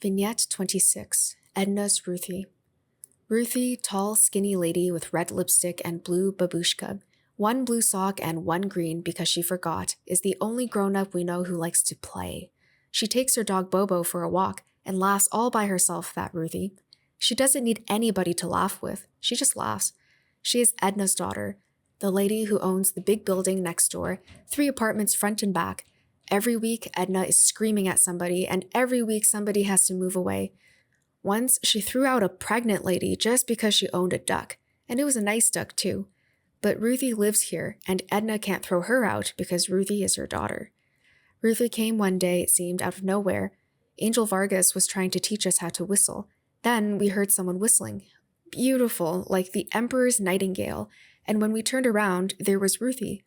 Vignette 26, Edna's Ruthie. Ruthie, tall, skinny lady with red lipstick and blue babushka, one blue sock and one green because she forgot, is the only grown-up we know who likes to play. She takes her dog Bobo for a walk and laughs all by herself, that Ruthie. She doesn't need anybody to laugh with, she just laughs. She is Edna's daughter, the lady who owns the big building next door, 3 apartments front and back. Every week, Edna is screaming at somebody, and every week somebody has to move away. Once, she threw out a pregnant lady just because she owned a duck, and it was a nice duck too. But Ruthie lives here, and Edna can't throw her out because Ruthie is her daughter. Ruthie came one day, it seemed, out of nowhere. Angel Vargas was trying to teach us how to whistle. Then we heard someone whistling. Beautiful, like the Emperor's nightingale, and when we turned around, there was Ruthie.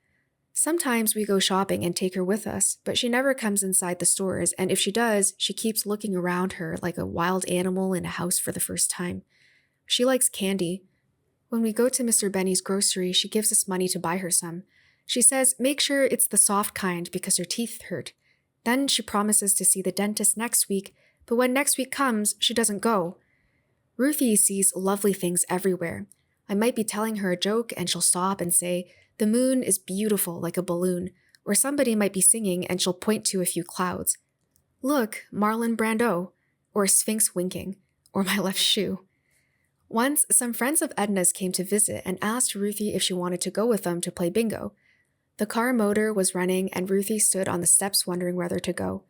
Sometimes we go shopping and take her with us, but she never comes inside the stores, and if she does, she keeps looking around her like a wild animal in a house for the first time. She likes candy. When we go to Mr. Benny's grocery, she gives us money to buy her some. She says, make sure it's the soft kind because her teeth hurt. Then she promises to see the dentist next week, but when next week comes, she doesn't go. Ruthie sees lovely things everywhere. I might be telling her a joke and she'll stop and say, the moon is beautiful like a balloon, or somebody might be singing and she'll point to a few clouds. Look, Marlon Brando, or Sphinx winking, or my left shoe. Once, some friends of Edna's came to visit and asked Ruthie if she wanted to go with them to play bingo. The car motor was running and Ruthie stood on the steps wondering whether to go.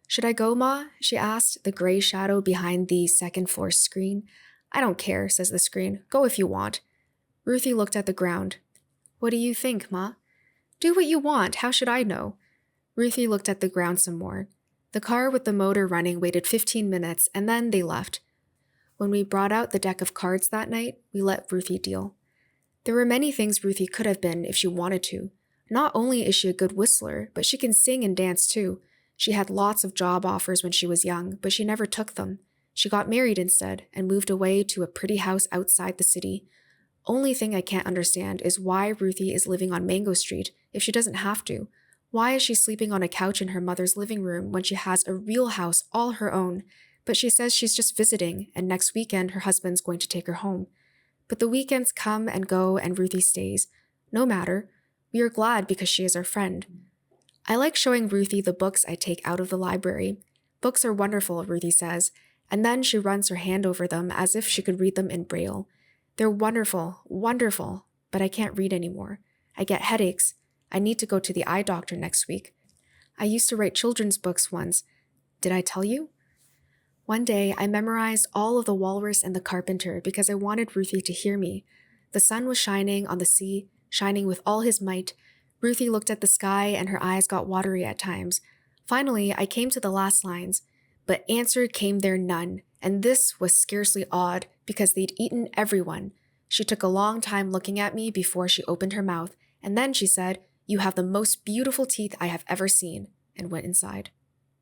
Should I go, Ma? She asked, the gray shadow behind the second-floor screen. I don't care, says the screen. Go if you want. Ruthie looked at the ground. What do you think, Ma? Do what you want, how should I know? Ruthie looked at the ground some more. The car with the motor running waited 15 minutes and then they left. When we brought out the deck of cards that night, we let Ruthie deal. There were many things Ruthie could have been if she wanted to. Not only is she a good whistler, but she can sing and dance too. She had lots of job offers when she was young, but she never took them. She got married instead and moved away to a pretty house outside the city. Only thing I can't understand is why Ruthie is living on Mango Street if she doesn't have to. Why is she sleeping on a couch in her mother's living room when she has a real house all her own? But she says she's just visiting, and next weekend her husband's going to take her home. But the weekends come and go and Ruthie stays. No matter. We are glad because she is our friend. I like showing Ruthie the books I take out of the library. Books are wonderful, Ruthie says, and then she runs her hand over them as if she could read them in Braille. They're wonderful, wonderful, but I can't read anymore. I get headaches. I need to go to the eye doctor next week. I used to write children's books once. Did I tell you? One day, I memorized all of The Walrus and the Carpenter because I wanted Ruthie to hear me. The sun was shining on the sea, shining with all his might. Ruthie looked at the sky and her eyes got watery at times. Finally, I came to the last lines, but answer came there none, and this was scarcely odd because they'd eaten everyone. She took a long time looking at me before she opened her mouth, and then she said, "You have the most beautiful teeth I have ever seen," and went inside.